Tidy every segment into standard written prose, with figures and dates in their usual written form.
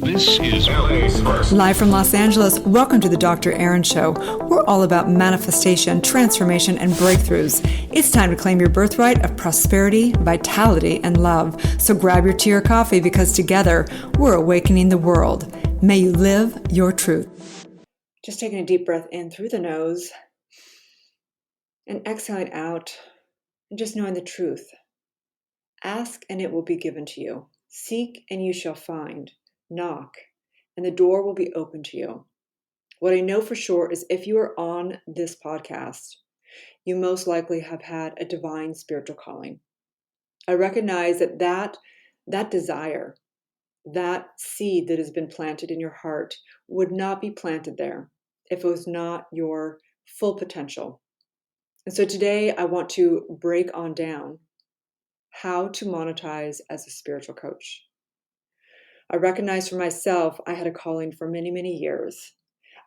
This is LA's first. Live from Los Angeles, welcome to the Dr. Erin Show. We're all about manifestation, transformation, and breakthroughs. It's time to claim your birthright of prosperity, vitality, and love. So grab your tea or coffee because together we're awakening the world. May you live your truth. Just taking a deep breath in through the nose and exhaling out and just knowing the truth. Ask and it will be given to you. Seek and you shall find. Knock and the door will be open to you. What I know for sure is if you are on this podcast, you most likely have had a divine spiritual calling. I recognize that desire, that seed that has been planted in your heart would not be planted there if it was not your full potential. And so today I want to break on down how to monetize as a spiritual coach. I recognize for myself, I had a calling for many, many years,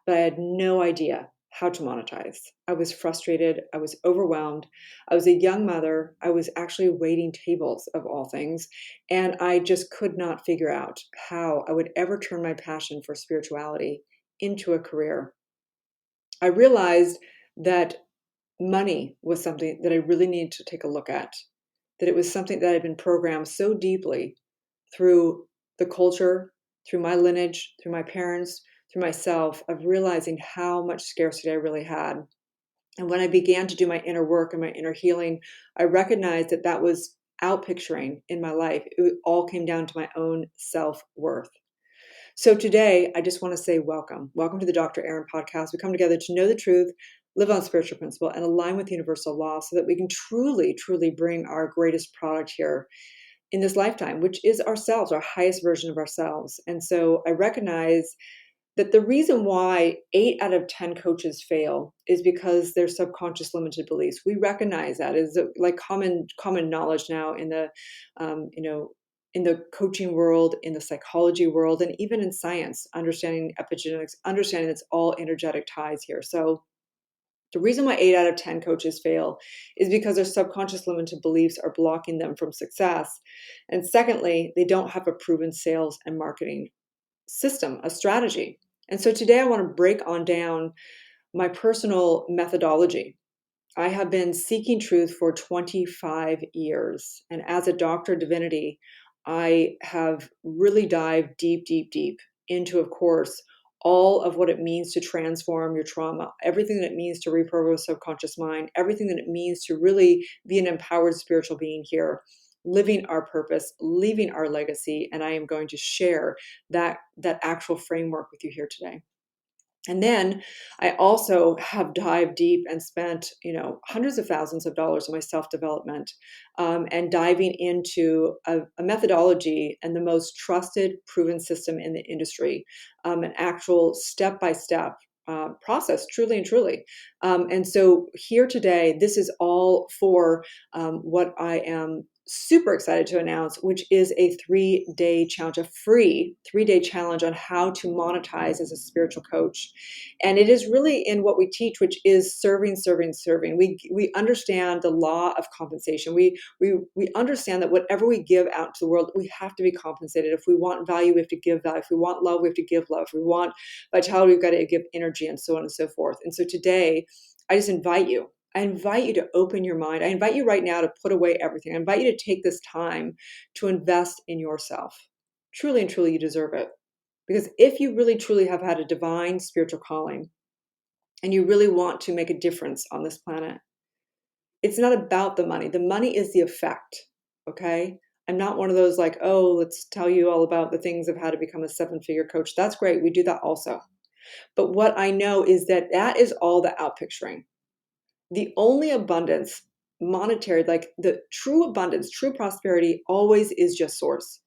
but I had no idea how to monetize. I was frustrated. I was overwhelmed. I was a young mother. I was actually waiting tables of all things. And I just could not figure out how I would ever turn my passion for spirituality into a career. I realized that money was something that I really needed to take a look at, that it was something that had been programmed so deeply through the culture, through my lineage, through my parents, through myself, of realizing how much scarcity I really had. And when I began to do my inner work and my inner healing, I recognized that that was outpicturing in my life. It all came down to my own self-worth. So today, I just want to say welcome. Welcome to the Dr. Erin podcast. We come together to know the truth, live on spiritual principle, and align with universal law so that we can truly, truly bring our greatest product here in this lifetime, which is ourselves, our highest version of ourselves. And so I recognize that the reason why 8 out of 10 coaches fail is because they're subconscious limited beliefs. We recognize that is like common knowledge now in the, in the coaching world, in the psychology world, and even in science, understanding epigenetics, understanding it's all energetic ties here. So the reason why 8 out of 10 coaches fail is because their subconscious limited beliefs are blocking them from success. And secondly, they don't have a proven sales and marketing system, a strategy. And so today I want to break on down my personal methodology. I have been seeking truth for 25 years. And as a doctor of divinity, I have really dived deep, deep, deep into, of course, all of what it means to transform your trauma, everything that it means to reprogram a subconscious mind, everything that it means to really be an empowered spiritual being here, living our purpose, leaving our legacy. And I am going to share that actual framework with you here today. And then I also have dived deep and spent, hundreds of thousands of dollars on my self-development and diving into a methodology and the most trusted, proven system in the industry, an actual step-by-step process, truly and truly. And so here today, this is all for what I am super excited to announce, which is a 3-day challenge, a free 3-day challenge on how to monetize as a spiritual coach. And it is really in what we teach, which is serving, serving, serving. We understand the law of compensation. We understand that whatever we give out to the world, we have to be compensated. If we want value, we have to give value. If we want love, we have to give love. If we want vitality, we've got to give energy, and so on and so forth. And so today, I just invite you. I invite you to open your mind. I invite you right now to put away everything. I invite you to take this time to invest in yourself. Truly and truly, you deserve it. Because if you really, truly have had a divine spiritual calling and you really want to make a difference on this planet, it's not about the money. The money is the effect, okay? I'm not one of those like, oh, let's tell you all about the things of how to become a 7-figure coach. That's great. We do that also. But what I know is that is all the outpicturing. The only abundance, monetary, like the true abundance, true prosperity always is just source.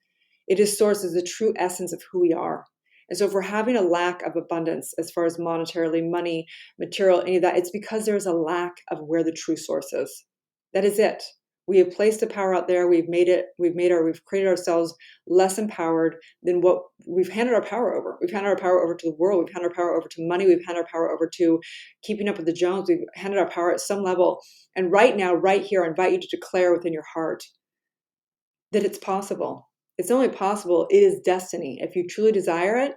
It is source is the true essence of who we are. And so if we're having a lack of abundance as far as monetarily, money, material, any of that, it's because there's a lack of where the true source is. That is it. We have placed the power out there. We've created ourselves less empowered than what we've handed our power over. We've handed our power over to the world. We've handed our power over to money. We've handed our power over to keeping up with the Jones. We've handed our power at some level. And right now, right here, I invite you to declare within your heart that it's possible. It's only possible. It is destiny. If you truly desire it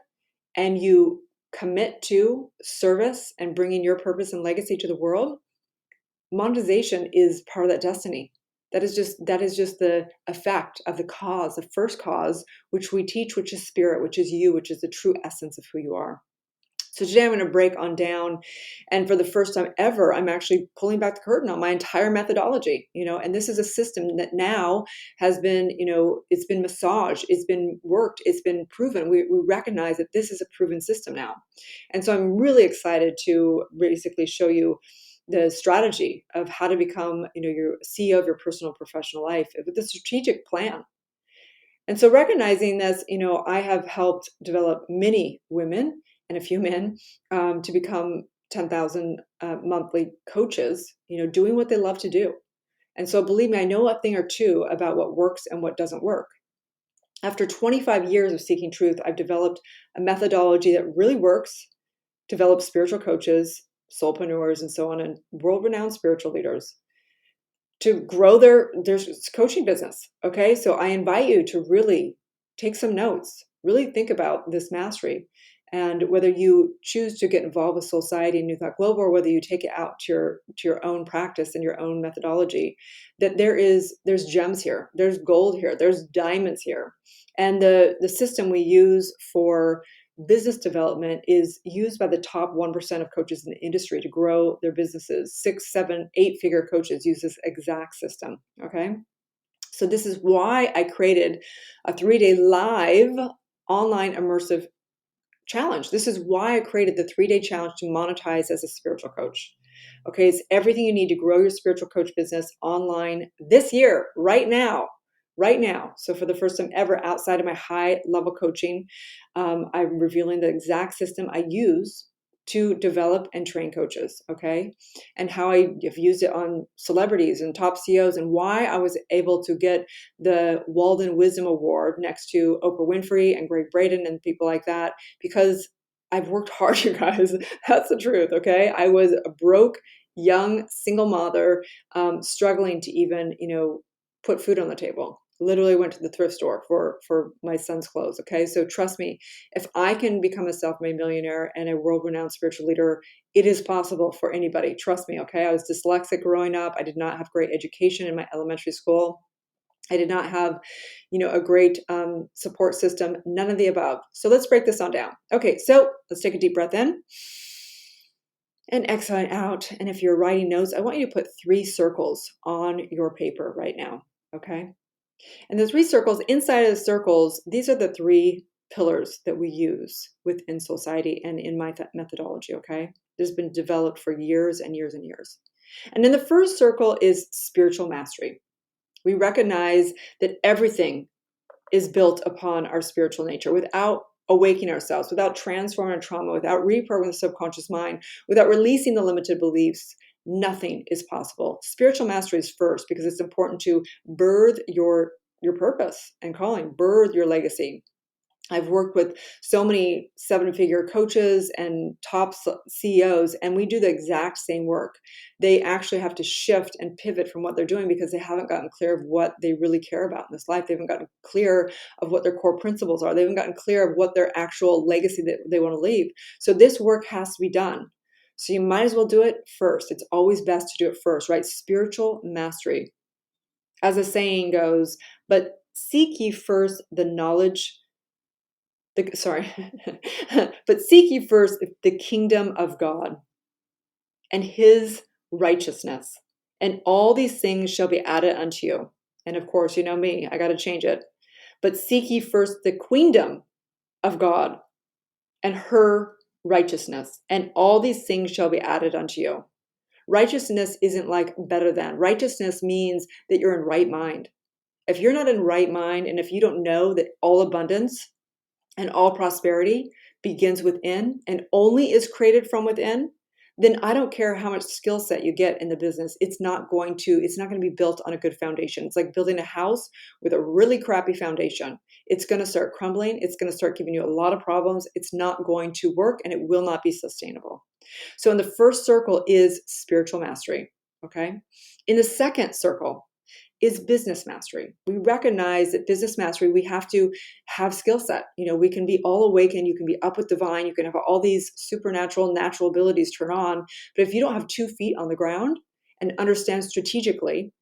and you commit to service and bringing your purpose and legacy to the world, monetization is part of that destiny. That is just the effect of the cause, the first cause, which we teach, which is spirit, which is you, which is the true essence of who you are. So today I'm going to break on down, and for the first time ever, I'm actually pulling back the curtain on my entire methodology, and this is a system that now has been, it's been massaged, it's been worked, it's been proven. We recognize that this is a proven system now. And so I'm really excited to basically show you the strategy of how to become, your CEO of your personal professional life with a strategic plan. And so recognizing this, I have helped develop many women and a few men to become 10,000 monthly coaches, doing what they love to do. And so believe me, I know a thing or two about what works and what doesn't work. After 25 years of seeking truth, I've developed a methodology that really works, developed spiritual coaches, soulpreneurs, and so on, and world-renowned spiritual leaders to grow their coaching business. Okay, so I invite you to really take some notes, really think about this mastery, and whether you choose to get involved with Soulciété and New Thought Global, or whether you take it out to your own practice and your own methodology, that there's gems here, there's gold here, there's diamonds here, and the system we use for business development is used by the top 1% of coaches in the industry to grow their businesses. 6, 7, 8-figure coaches use this exact system. Okay. So this is why I created a 3-day live online immersive challenge. This is why I created the 3-day challenge to monetize as a spiritual coach. Okay. It's everything you need to grow your spiritual coach business online this year, right now. So for the first time ever, outside of my high level coaching, I'm revealing the exact system I use to develop and train coaches, okay? And how I have used it on celebrities and top CEOs, and why I was able to get the Walden Wisdom Award next to Oprah Winfrey and Greg Braden and people like that, because I've worked hard, you guys. That's the truth, okay? I was a broke, young, single mother, struggling to even, put food on the table. Literally went to the thrift store for my son's clothes. Okay. So trust me, if I can become a self-made millionaire and a world-renowned spiritual leader, it is possible for anybody. Trust me. Okay. I was dyslexic growing up. I did not have great education in my elementary school. I did not have, a great support system, none of the above. So let's break this on down. Okay. So let's take a deep breath in and exhale out. And if you're writing notes, I want you to put 3 circles on your paper right now. Okay. And the 3 circles, inside of the circles, these are the 3 pillars that we use within Soulciété and in my methodology, okay? It has been developed for years and years and years. And then the first circle is spiritual mastery. We recognize that everything is built upon our spiritual nature. Without awakening ourselves, without transforming our trauma, without reprogramming the subconscious mind, without releasing the limited beliefs, nothing is possible. Spiritual mastery is first, because it's important to birth your purpose and calling, birth your legacy. I've worked with so many 7-figure coaches and top CEOs, and we do the exact same work. They actually have to shift and pivot from what they're doing because they haven't gotten clear of what they really care about in this life. They haven't gotten clear of what their core principles are. They haven't gotten clear of what their actual legacy that they want to leave. So this work has to be done. So you might as well do it first. It's always best to do it first, right? Spiritual mastery. As the saying goes, but seek ye first the knowledge but seek ye first the kingdom of God and his righteousness, and all these things shall be added unto you. And of course, you know me, I got to change it. But seek ye first the queendom of God and her righteousness, and all these things shall be added unto you. Righteousness isn't like better than. Righteousness means that you're in right mind. If you're not in right mind, and if you don't know that all abundance and all prosperity begins within and only is created from within, then I don't care how much skill set you get in the business. It's not going to be built on a good foundation. It's like building a house with a really crappy foundation. It's going to start crumbling. It's going to start giving you a lot of problems. It's not going to work, and it will not be sustainable. So in the first circle is spiritual mastery. Okay. In the second circle is business mastery. We recognize that business mastery, we have to have skill set. We can be all awakened. You can be up with divine. You can have all these supernatural, natural abilities turn on. But if you don't have 2 feet on the ground and understand strategically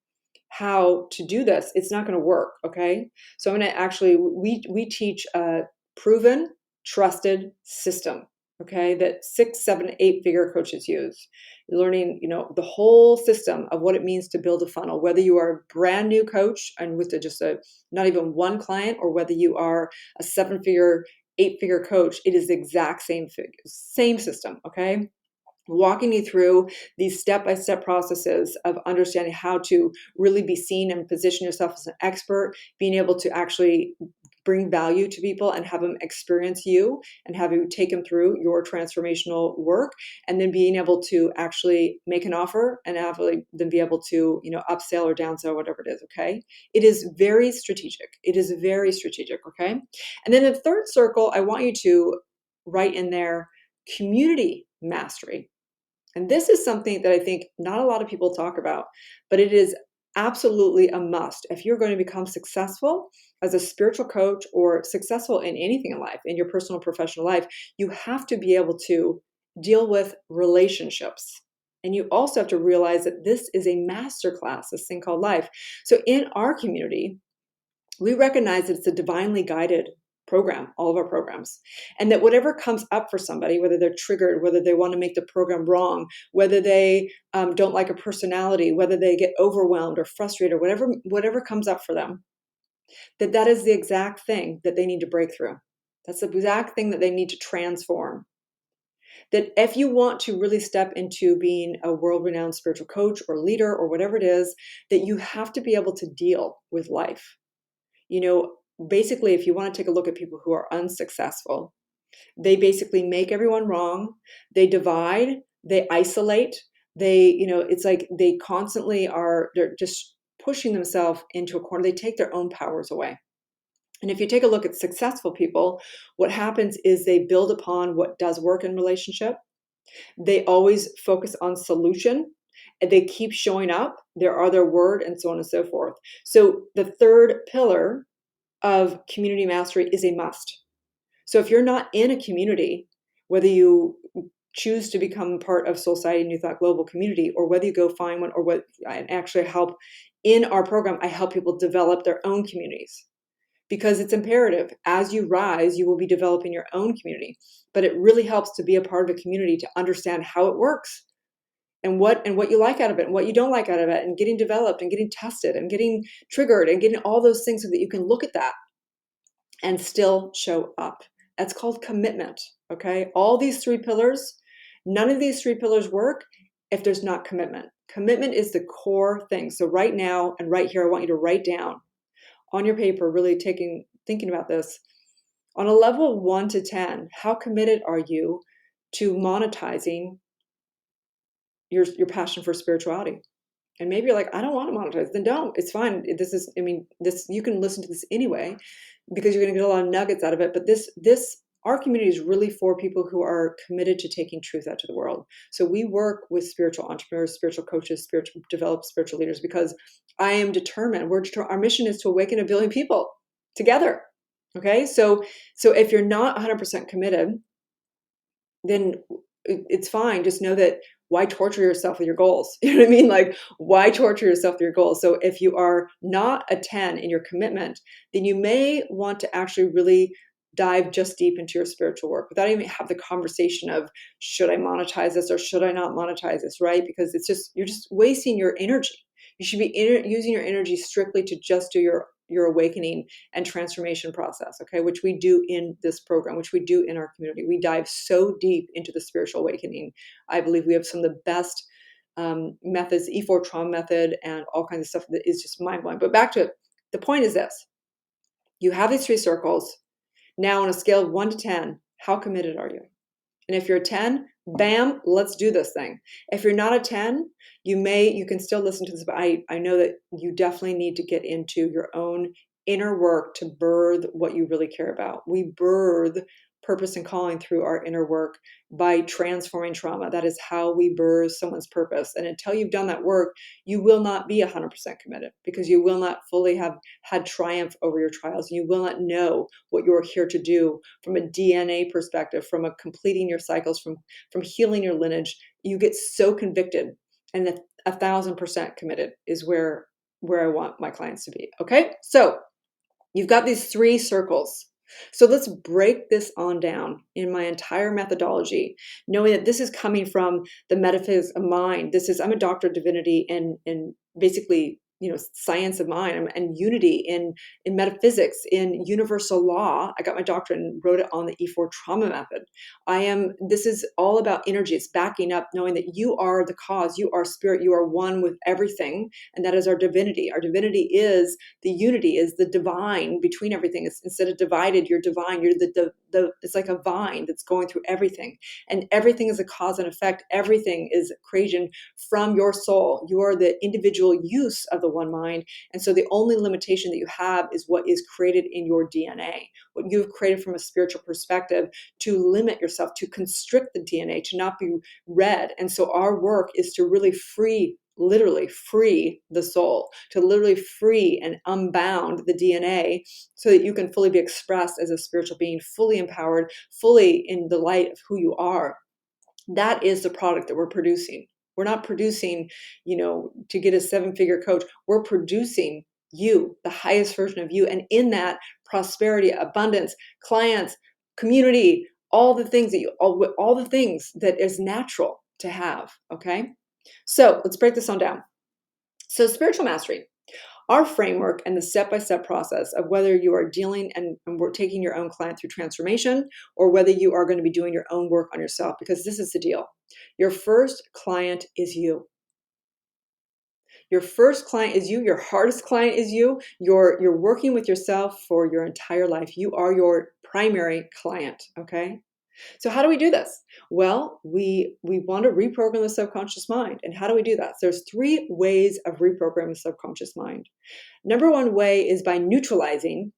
how to do this, it's not going to work. Okay. So I'm going to actually, we teach a proven, trusted system. Okay. That 6, 7, 8-figure coaches use. You're learning, the whole system of what it means to build a funnel, whether you are a brand new coach and with not even one client, or whether you are a 7-figure, 8-figure coach, it is the exact same system. Okay. Walking you through these step-by-step processes of understanding how to really be seen and position yourself as an expert, being able to actually bring value to people and have them experience you and have you take them through your transformational work, and then being able to actually make an offer and then be able to, upsell or downsell, whatever it is. Okay. It is very strategic. Okay. And then the third circle, I want you to write in there community mastery. And this is something that I think not a lot of people talk about, but it is absolutely a must. If you're going to become successful as a spiritual coach or successful in anything in life, in your personal, professional life, you have to be able to deal with relationships. And you also have to realize that this is a masterclass, this thing called life. So in our community, we recognize that it's a divinely guided program, all of our programs, and that whatever comes up for somebody, whether they're triggered, whether they want to make the program wrong, whether they don't like a personality, whether they get overwhelmed or frustrated, or whatever comes up for them, that is the exact thing that they need to break through. That's the exact thing that they need to transform. That if you want to really step into being a world-renowned spiritual coach or leader or whatever it is, that you have to be able to deal with life. Basically, if you want to take a look at people who are unsuccessful, they basically make everyone wrong. They divide, they isolate, it's like they constantly they're just pushing themselves into a corner. They take their own powers away. And if you take a look at successful people, what happens is they build upon what does work in relationship. They always focus on solution. And they keep showing up. There are their word, and so on and so forth. So the third pillar of community mastery is a must. So if you're not in a community, whether you choose to become part of Soulciété New Thought Global community, or whether you go find one, or what I actually help in our program, I help people develop their own communities, because it's imperative. As you rise, you will be developing your own community, but it really helps to be a part of a community to understand how it works. And what you like out of it and what you don't like out of it, and getting developed and getting tested and getting triggered and getting all those things so that you can look at that and still show up. That's called commitment. Okay. All these 3 pillars, none of these 3 pillars work if there's not commitment. Commitment is the core thing. So right now and right here, I want you to write down on your paper, really thinking about this. On a level 1 to 10, how committed are you to monetizing your passion for spirituality? And maybe you're like, I don't want to monetize. Then don't. It's fine. You can listen to this anyway, because you're going to get a lot of nuggets out of it. But our community is really for people who are committed to taking truth out to the world. So we work with spiritual entrepreneurs, spiritual coaches, develop spiritual leaders, because I am determined. Our mission is to awaken 1 billion people together. Okay. So if you're not 100% committed, then it's fine. Just know that, why torture yourself with your goals? You know what I mean? Like, why torture yourself with your goals? So if you are not a 10 in your commitment, then you may want to actually really dive just deep into your spiritual work without even have the conversation of, should I monetize this or should I not monetize this, right? Because you're just wasting your energy. You should be using your energy strictly to just do your awakening and transformation process, okay, which we do in this program, which we do in our community. We dive so deep into the spiritual awakening. I believe we have some of the best methods, E4 trauma method, and all kinds of stuff that is just mind-blowing. But back to it, the point is this. You have these 3 circles. Now on a scale of 1 to 10, how committed are you? And if you're a 10, bam, let's do this thing. If you're not a 10, you can still listen to this, but I know that you definitely need to get into your own inner work to birth what you really care about. We birth purpose and calling through our inner work by transforming trauma. That is how we birth someone's purpose. And until you've done that work, you will not be 100% committed, because you will not fully have had triumph over your trials. You will not know what you're here to do from a DNA perspective, from a completing your cycles, from healing your lineage. You get so convicted, and 1,000% committed is where I want my clients to be. Okay, so you've got these 3 circles. So let's break this on down in my entire methodology, knowing that this is coming from the metaphysics of mind. I'm a doctor of divinity and basically, science of mind and unity in metaphysics, in universal law. I got my doctorate and wrote it on the E4 trauma method. This is all about energy. It's backing up, knowing that you are the cause, you are spirit, you are one with everything. And that is our divinity. Our divinity is the unity, is the divine between everything. It's, instead of divided, you're divine. You're it's like a vine that's going through everything. And everything is a cause and effect. Everything is creation from your soul. You are the individual use of the one mind. And so the only limitation that you have is what is created in your DNA, what you've created from a spiritual perspective to limit yourself, to constrict the DNA, to not be read. And so our work is to really literally free the soul, to literally free and unbound the DNA so that you can fully be expressed as a spiritual being, fully empowered, fully in the light of who you are. That is the product that we're producing. We're not producing, to get a 7-figure coach. We're producing you, the highest version of you. And in that, prosperity, abundance, clients, community, all the things that is natural to have. Okay. So let's break this on down. So spiritual mastery, our framework and the step-by-step process of whether you are dealing and we're taking your own client through transformation, or whether you are going to be doing your own work on yourself, because this is the deal. Your first client is you. Your first client is you. Your hardest client is you. You're working with yourself for your entire life. You are your primary client, okay? So how do we do this? Well, we want to reprogram the subconscious mind. And how do we do that? So there's 3 ways of reprogramming the subconscious mind. Number 1 way is by neutralizing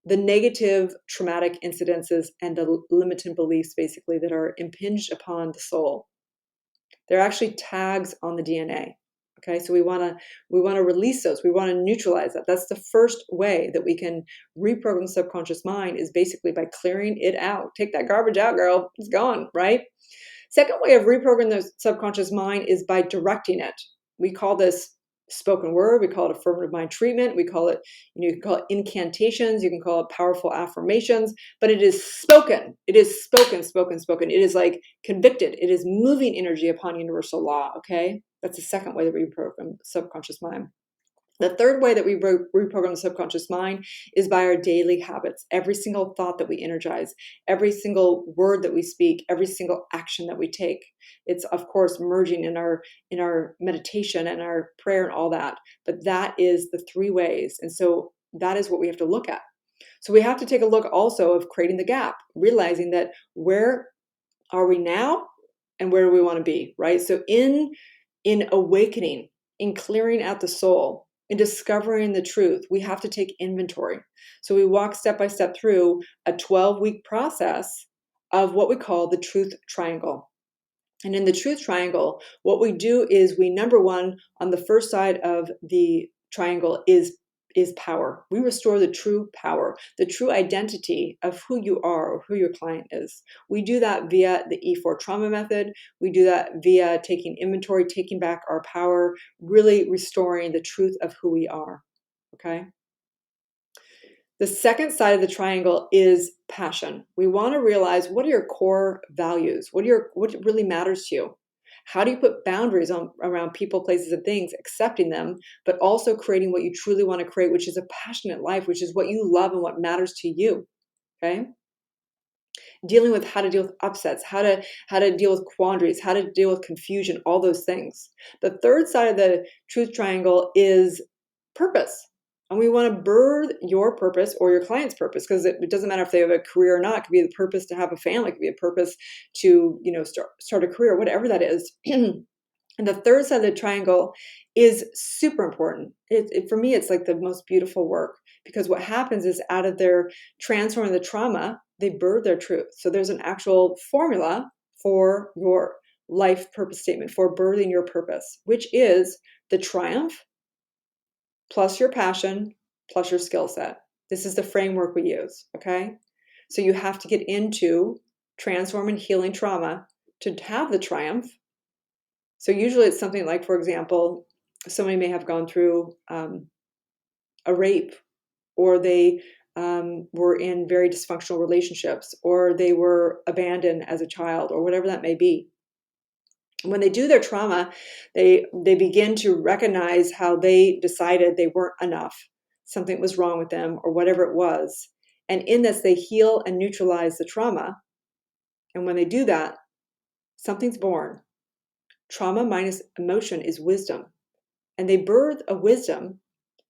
the negative traumatic incidences and the limiting beliefs, basically, that are impinged upon the soul. They're actually tags on the DNA. Okay, so we want to release those. We want to neutralize that. That's the first way that we can reprogram the subconscious mind, is basically by clearing it out. Take that garbage out, girl. It's gone, right? Second way of reprogramming the subconscious mind is by directing it. We call this spoken word. We call it affirmative mind treatment. We call it, you can call it incantations. You can call it powerful affirmations, but it is spoken. It is spoken. It is like convicted. It is moving energy upon universal law. Okay. That's the second way that we reprogram the subconscious mind. The third way that we reprogram the subconscious mind is by our daily habits. Every single thought that we energize, every single word that we speak, every single action that we take. It's, of course, merging in our meditation and our prayer and all that. But that is the 3 ways. And so that is what we have to look at. So we have to take a look also of creating the gap, realizing that where are we now and where do we want to be, right? So in awakening, in clearing out the soul, in discovering the truth, we have to take inventory. So we walk step by step through a 12-week process of what we call the truth triangle. And in the truth triangle, what we do is we, number 1, on the first side of the triangle is power. We restore the true power, the true identity of who you are or who your client is. We do that via the E4 trauma method. We do that via taking inventory, taking back our power, really restoring the truth of who we are. Okay. The second side of the triangle is passion. We want to realize, what are your core values? What really matters to you? How do you put boundaries around people, places, and things, accepting them, but also creating what you truly want to create, which is a passionate life, which is what you love and what matters to you, okay? Dealing with how to deal with upsets, how to deal with quandaries, how to deal with confusion, all those things. The third side of the truth triangle is purpose. And we want to birth your purpose or your client's purpose, because it doesn't matter if they have a career or not. It could be the purpose to have a family. It could be a purpose to, start a career, whatever that is. And the third side of the triangle is super important. For me, it's like the most beautiful work, because what happens is, out of their transforming the trauma, they birth their truth. So there's an actual formula for your life purpose statement, for birthing your purpose, which is the triumph plus your passion plus your skill set. This is the framework we use, okay? So you have to get into transforming healing trauma to have the triumph. So usually it's something like, for example, somebody may have gone through a rape, or they were in very dysfunctional relationships, or they were abandoned as a child, or whatever that may be. When they do their trauma, they begin to recognize how they decided they weren't enough, something was wrong with them, or whatever it was. And in this, they heal and neutralize the trauma. And when they do that, something's born. Trauma minus emotion is wisdom. And they birth a wisdom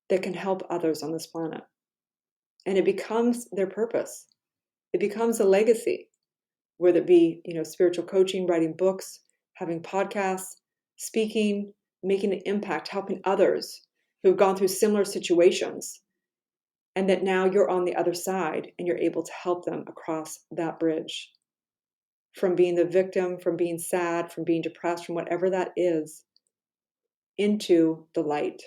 that can help others on this planet. And it becomes their purpose. It becomes a legacy, whether it be, spiritual coaching, writing books, having podcasts, speaking, making an impact, helping others who've gone through similar situations. And that now you're on the other side and you're able to help them across that bridge. From being the victim, from being sad, from being depressed, from whatever that is, into the light.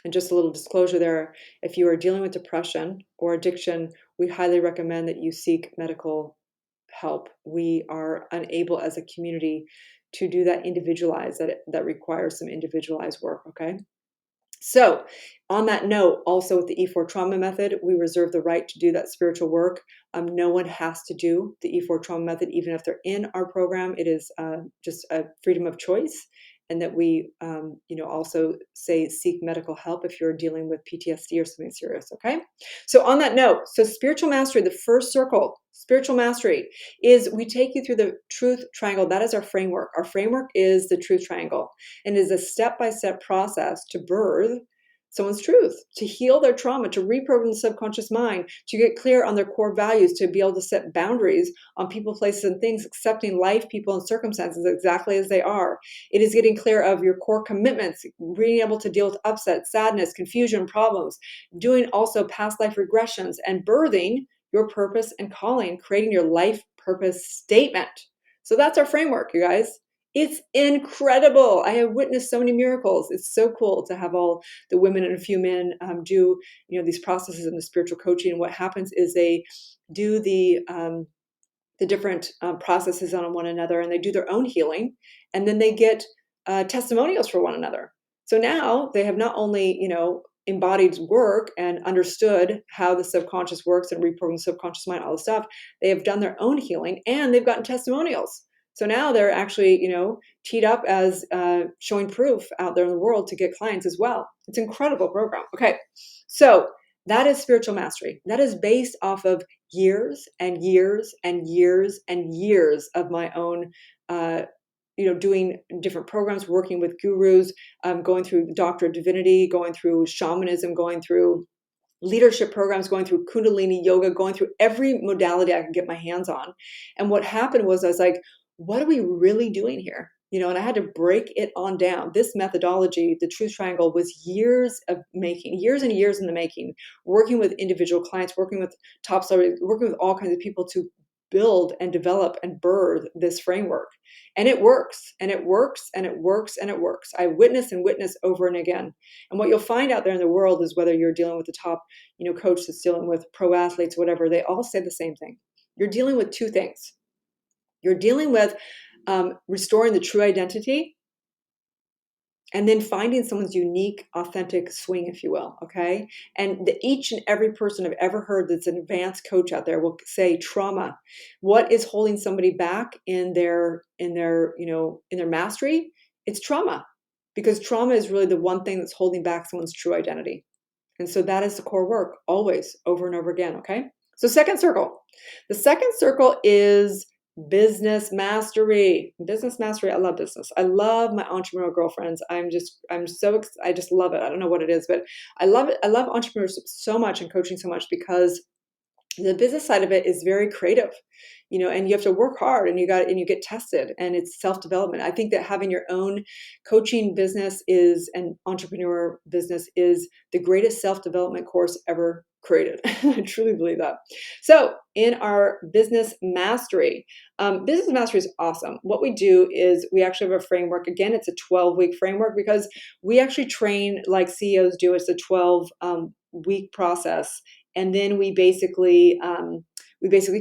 And just a little disclosure there, if you are dealing with depression or addiction, we highly recommend that you seek medical help. We are unable as a community to do that individualized, that requires some individualized work, okay? So on that note, also with the E4 trauma method, we reserve the right to do that spiritual work. No one has to do the E4 trauma method, even if they're in our program. It is just a freedom of choice. And that we, also say seek medical help if you're dealing with PTSD or something serious, okay? So on that note, so spiritual mastery, the first circle, spiritual mastery, is we take you through the truth triangle. That is our framework. Our framework is the truth triangle, and is a step-by-step process to birth someone's truth, to heal their trauma, to reprogram the subconscious mind, to get clear on their core values, to be able to set boundaries on people, places, and things, accepting life, people, and circumstances exactly as they are. It is getting clear of your core commitments, being able to deal with upset, sadness, confusion, problems, doing also past life regressions, and birthing your purpose and calling, creating your life purpose statement. So that's our framework, you guys. It's incredible. I have witnessed so many miracles. It's so cool to have all the women and a few men do, these processes in the spiritual coaching. And what happens is they do the different processes on one another, and they do their own healing, and then they get testimonials for one another. So now they have not only, embodied work and understood how the subconscious works and reprogramming the subconscious mind, all the stuff. They have done their own healing, and they've gotten testimonials. So now they're actually, teed up as showing proof out there in the world to get clients as well. It's an incredible program. Okay, so that is spiritual mastery. That is based off of years and years and years and years of my own, doing different programs, working with gurus, going through Doctor of Divinity, going through shamanism, going through leadership programs, going through Kundalini yoga, going through every modality I could get my hands on. And what happened was I was like, what are we really doing here? And I had to break it on down. This methodology, the truth triangle, was years and years in the making, working with individual clients, working with top celebrities, working with all kinds of people to build and develop and birth this framework. And it works, and it works, and it works, and it works. I witness over and again. And what you'll find out there in the world is whether you're dealing with the top, coach that's dealing with pro athletes, whatever, they all say the same thing. You're dealing with two things. You're dealing with restoring the true identity, and then finding someone's unique, authentic swing, if you will, okay? And each and every person I've ever heard that's an advanced coach out there will say trauma. What is holding somebody back in their mastery? It's trauma, because trauma is really the one thing that's holding back someone's true identity. And so that is the core work, always, over and over again, okay? So second circle. The second circle is business mastery. Business mastery. I love business. I love my entrepreneurial girlfriends. I just love it. I don't know what it is, but I love it. I love entrepreneurship so much and coaching so much, because the business side of it is very creative, and you have to work hard, and you get tested, and it's self-development. I think that having your own coaching business and entrepreneur business is the greatest self-development course ever created. I truly believe that. So in our business mastery is awesome. What we do is we actually have a framework. Again, it's a 12-week framework because we actually train like CEOs do. It's a 12-week process. And then we basically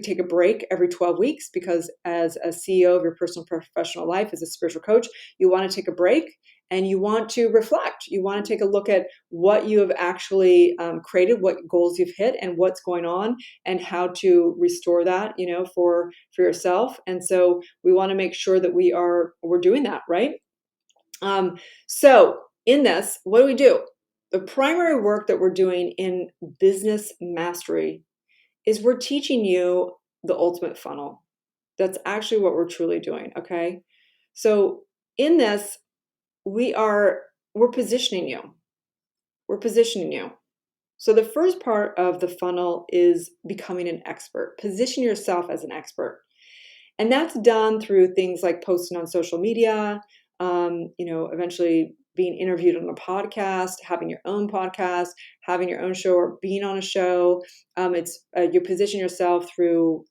take a break every 12 weeks because as a CEO of your personal professional life, as a spiritual coach, you want to take a break and you want to reflect. You want to take a look at what you have actually created, what goals you've hit, and what's going on, and how to restore that, for yourself. And so we want to make sure that we're doing that, right? So in this, what do we do? The primary work that we're doing in business mastery is we're teaching you the ultimate funnel. That's actually what we're truly doing. Okay. So in this, we're positioning you. We're positioning you. So the first part of the funnel is becoming an expert. Position yourself as an expert. And that's done through things like posting on social media, eventually being interviewed on a podcast, having your own podcast, having your own show, or being on a show. You position yourself through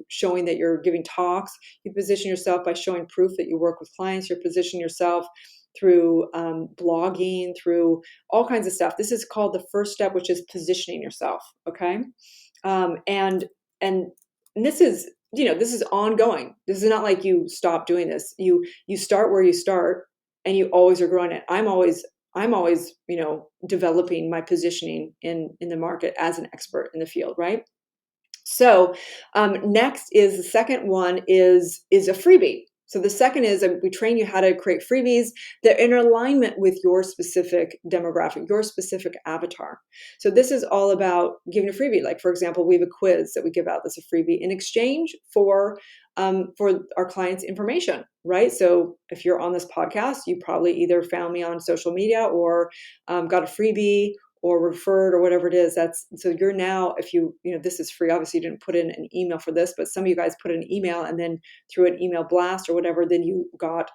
showing that you're giving talks. You position yourself by showing proof that you work with clients. You position yourself through blogging, through all kinds of stuff. This is called the first step, which is positioning yourself. Okay, and this is this is ongoing. This is not like you stop doing this. You start where you start, and you always are growing it. I'm always developing my positioning in the market as an expert in the field, right? So next is the second one is a freebie. So the second is we train you how to create freebies that are in alignment with your specific demographic, your specific avatar. So this is all about giving a freebie. Like, for example, we have a quiz that we give out that's a freebie in exchange for our clients' information, right? So if you're on this podcast, you probably either found me on social media or got a freebie or referred or whatever it is. So you're now, if this is free, obviously you didn't put in an email for this, but some of you guys put in an email and then through an email blast or whatever, then you got,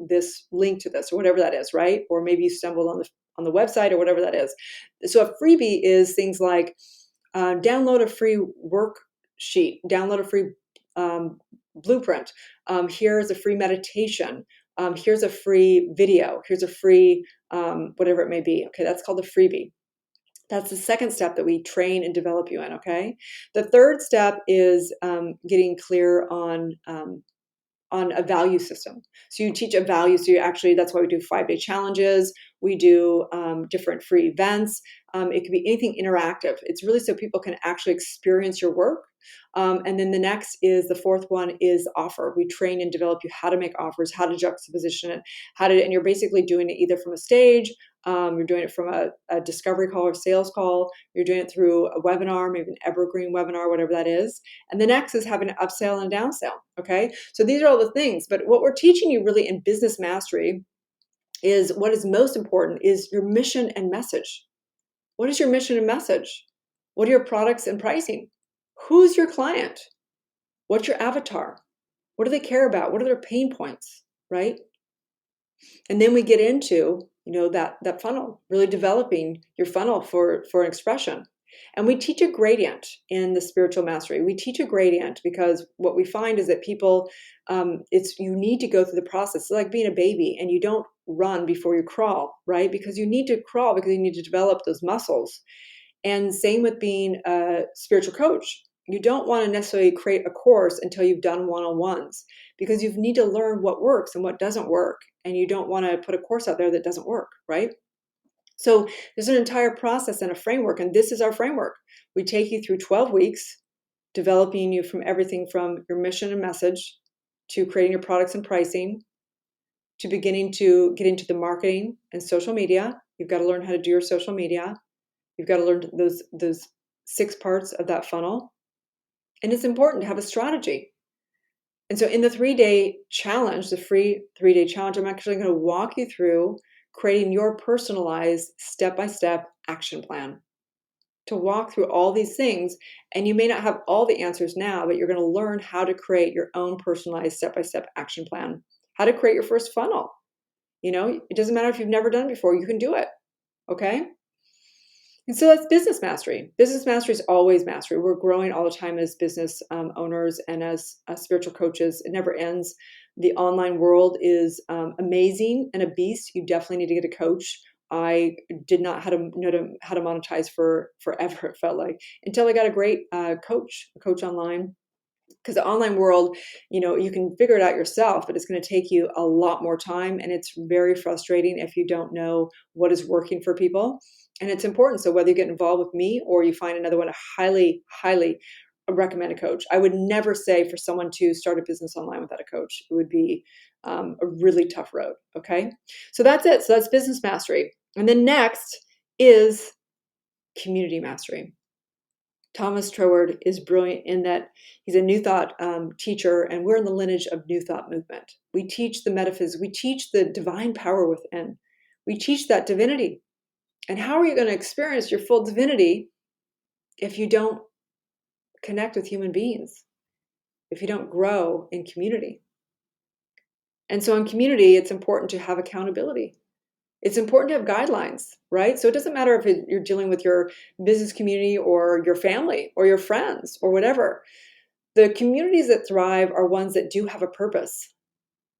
this link to this or whatever that is, right? Or maybe you stumbled on the website or whatever that is. So a freebie is things like download a free worksheet, download a free blueprint. Here's a free meditation. Here's a free video. Here's a free whatever it may be. Okay, that's called a freebie. That's the second step that we train and develop you in, okay? The third step is getting clear on a value system. So you teach a value. So that's why we do 5-day challenges. We do different free events. It could be anything interactive. It's really so people can actually experience your work. And then the fourth one is offer. We train and develop you how to make offers, how to juxtaposition it, and you're basically doing it either from a stage, you're doing it from a discovery call or sales call, you're doing it through a webinar, maybe an evergreen webinar, whatever that is. And the next is having an upsell and a downsell. Okay. So these are all the things, but what we're teaching you really in business mastery is what is most important is your mission and message. What is your mission and message? What are your products and pricing? Who's your client? What's your avatar? What do they care about? What are their pain points, right? And then we get into, that funnel, really developing your funnel for an expression. And we teach a gradient in the spiritual mastery. We teach a gradient because what we find is that people, you need to go through the process. It's like being a baby, and you don't run before you crawl, right? Because you need to crawl because you need to develop those muscles. And same with being a spiritual coach. You don't want to necessarily create a course until you've done one-on-ones because you need to learn what works and what doesn't work. And you don't want to put a course out there that doesn't work, right? So there's an entire process and a framework, and this is our framework. We take you through 12 weeks, developing you from everything from your mission and message to creating your products and pricing, to beginning to get into the marketing and social media. You've got to learn how to do your social media. You've got to learn those 6 parts of that funnel. And it's important to have a strategy. And so in the 3-day challenge, the free 3-day challenge, I'm actually going to walk you through creating your personalized step-by-step action plan to walk through all these things. And you may not have all the answers now, but you're going to learn how to create your own personalized step-by-step action plan, how to create your first funnel. It doesn't matter if you've never done it before, you can do it. Okay. And so that's business mastery. Business mastery is always mastery. We're growing all the time as business owners and as spiritual coaches. It never ends. The online world is amazing and a beast. You definitely need to get a coach. I did not know how to monetize for forever. It felt like until I got a great a coach online. Because the online world, you can figure it out yourself, but it's going to take you a lot more time, and it's very frustrating if you don't know what is working for people. And it's important. So whether you get involved with me or you find another one, I highly, highly recommend a coach. I would never say for someone to start a business online without a coach. It would be a really tough road. Okay. So that's it. So that's business mastery. And then next is community mastery. Thomas Troward is brilliant in that he's a New Thought teacher, and we're in the lineage of New Thought movement. We teach the metaphysics. We teach the divine power within. We teach that divinity. And how are you going to experience your full divinity if you don't connect with human beings, if you don't grow in community? And so in community, it's important to have accountability. It's important to have guidelines, right? So it doesn't matter if you're dealing with your business community or your family or your friends or whatever. The communities that thrive are ones that do have a purpose.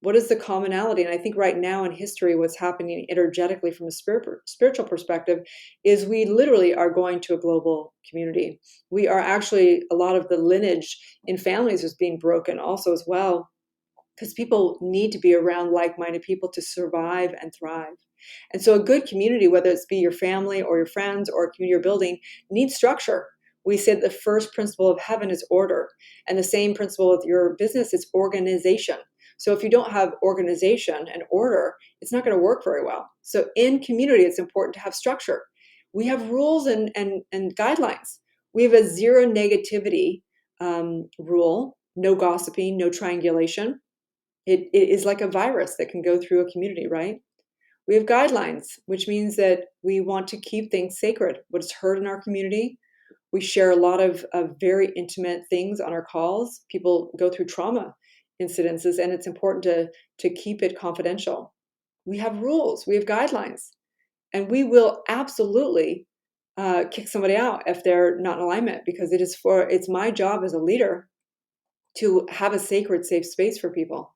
What is the commonality? And I think right now in history, what's happening energetically from a spiritual perspective is we literally are going to a global community. We are actually, a lot of the lineage in families is being broken also as well, because people need to be around like-minded people to survive and thrive. And so a good community, whether it's be your family or your friends or a community you're building, needs structure. We said the first principle of heaven is order. And the same principle with your business is organization. So if you don't have organization and order, it's not going to work very well. So in community, it's important to have structure. We have rules and guidelines. We have a zero negativity rule, no gossiping, no triangulation. It is like a virus that can go through a community, right? We have guidelines, which means that we want to keep things sacred. What is heard in our community. We share a lot of very intimate things on our calls. People go through trauma incidences, and it's important to keep it confidential. We have rules, we have guidelines, and we will absolutely kick somebody out if they're not in alignment, because it's my job as a leader to have a sacred, safe space for people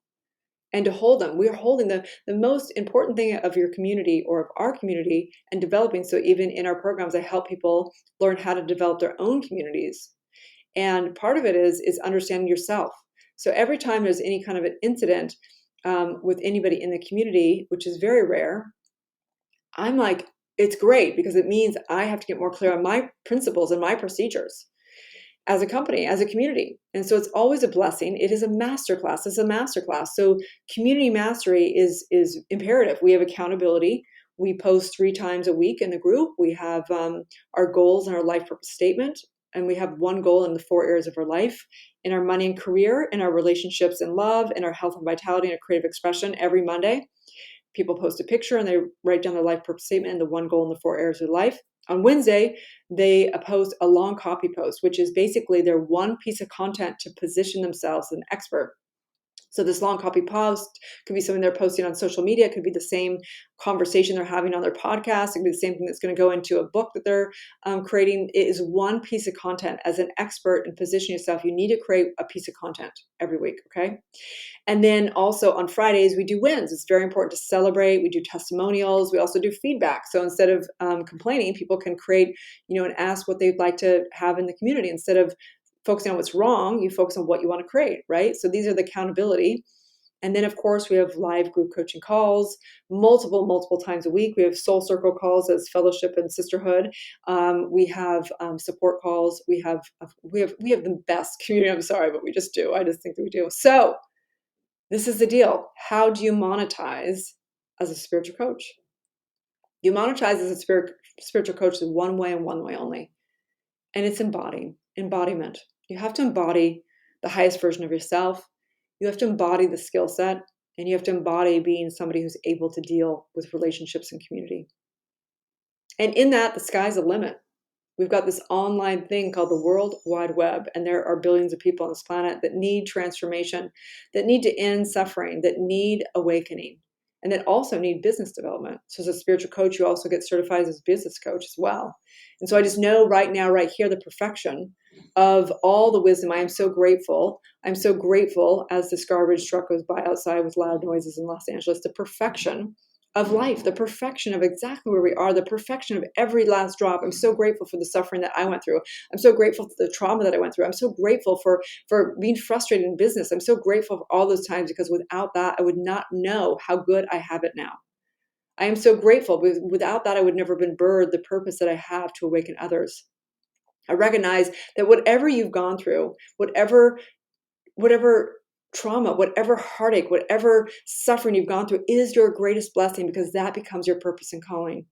and to hold them. We're holding the most important thing of your community or of our community and developing. So even in our programs, I help people learn how to develop their own communities. And part of it is understanding yourself. So every time there's any kind of an incident with anybody in the community, which is very rare, I'm like, it's great, because it means I have to get more clear on my principles and my procedures as a company, as a community. And so it's always a blessing. It is a masterclass. It's a masterclass. So community mastery is imperative. We have accountability. We post 3 times a week in the group. We have our goals and our life purpose statement. And we have one goal in the 4 areas of our life: in our money and career, in our relationships and love, in our health and vitality, and our creative expression. Every Monday, people post a picture and they write down their life purpose statement and the one goal in the 4 areas of life. On Wednesday, they post a long copy post, which is basically their one piece of content to position themselves as an expert. So this long copy post could be something they're posting on social media. It could be the same conversation they're having on their podcast. It could be the same thing that's going to go into a book that they're creating. It is one piece of content. As an expert in positioning yourself, you need to create a piece of content every week, okay? And then also on Fridays, we do wins. It's very important to celebrate. We do testimonials. We also do feedback. So instead of complaining, people can create, and ask what they'd like to have in the community. Instead of focusing on what's wrong, you focus on what you want to create, right? So these are the accountability. And then, of course, we have live group coaching calls multiple times a week. We have soul circle calls as fellowship and sisterhood. We have support calls. We have the best community. I'm sorry, but we just do. I just think that we do. So this is the deal. How do you monetize as a spiritual coach? You monetize as a spiritual coach in one way and one way only. And it's embodiment. You have to embody the highest version of yourself. You have to embody the skill set, and you have to embody being somebody who's able to deal with relationships and community. And in that, the sky's the limit. We've got this online thing called the World Wide Web, and there are billions of people on this planet that need transformation, that need to end suffering, that need awakening. and that also need business development. So as a spiritual coach, you also get certified as a business coach as well. And so I just know right now, right here, the perfection of all the wisdom. I am so grateful. I'm so grateful as this garbage truck goes by outside with loud noises in Los Angeles, the perfection of life, the perfection of exactly where we are, the perfection of every last drop. I'm so grateful for the suffering that I went through. I'm so grateful for the trauma that I went through. I'm so grateful for being frustrated in business. I'm so grateful for all those times, because without that, I would not know how good I have it now. I am so grateful. Without that, I would never have been birthed the purpose that I have to awaken others. I recognize that whatever you've gone through, whatever trauma, whatever heartache, whatever suffering you've gone through is your greatest blessing, because that becomes your purpose and calling.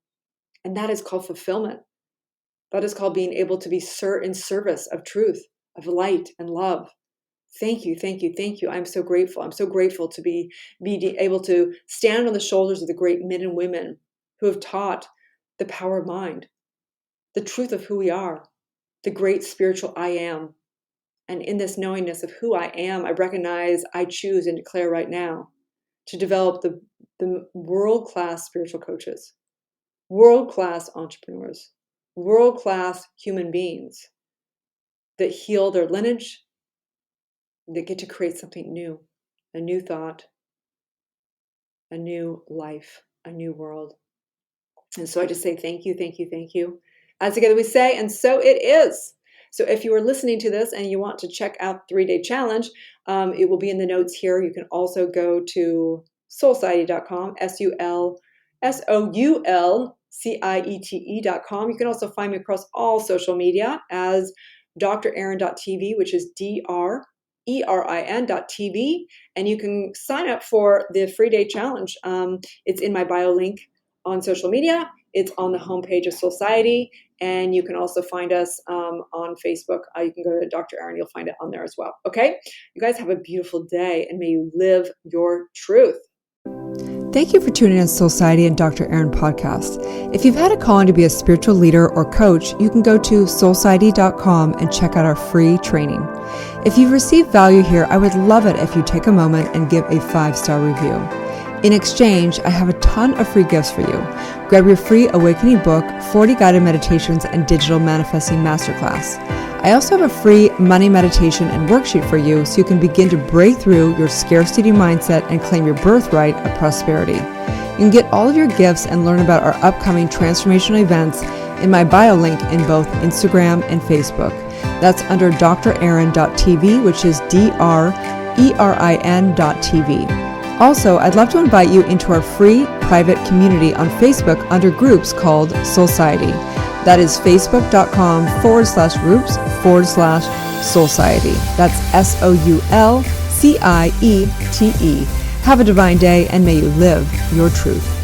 And that is called fulfillment. That is called being able to be in service of truth, of light and love. Thank you, thank you, thank you. I'm so grateful. I'm so grateful to be able to stand on the shoulders of the great men and women who have taught the power of mind, the truth of who we are, the great spiritual I am. And in this knowingness of who I am, I recognize, I choose and declare right now to develop the world-class spiritual coaches, world-class entrepreneurs, world-class human beings that heal their lineage, that get to create something new, a new thought, a new life, a new world. And so I just say thank you, thank you, thank you. As together we say, and so it is. So if you are listening to this and you want to check out the 3-day challenge, it will be in the notes here. You can also go to soulciety.com, soulciete.com. You can also find me across all social media as drerin.tv, which is DRERIN.tv. And you can sign up for the free day challenge. It's in my bio link on social media. It's on the homepage of Soulciety, and you can also find us on Facebook. You can go to Dr. Erin. You'll find it on there as well. Okay? You guys have a beautiful day, and may you live your truth. Thank you for tuning in to Soulciety and Dr. Erin podcast. If you've had a calling to be a spiritual leader or coach, you can go to soulciety.com and check out our free training. If you've received value here, I would love it if you take a moment and give a 5-star review. In exchange, I have a ton of free gifts for you. Grab your free awakening book, 40 guided meditations, and digital manifesting masterclass. I also have a free money meditation and worksheet for you so you can begin to break through your scarcity mindset and claim your birthright of prosperity. You can get all of your gifts and learn about our upcoming transformational events in my bio link in both Instagram and Facebook. That's under drerin.tv, which is DRERIN.tv. Also, I'd love to invite you into our free private community on Facebook under groups called Soulciety. That is facebook.com/groups/Soulciety. That's SOULCIETE. Have a divine day, and may you live your truth.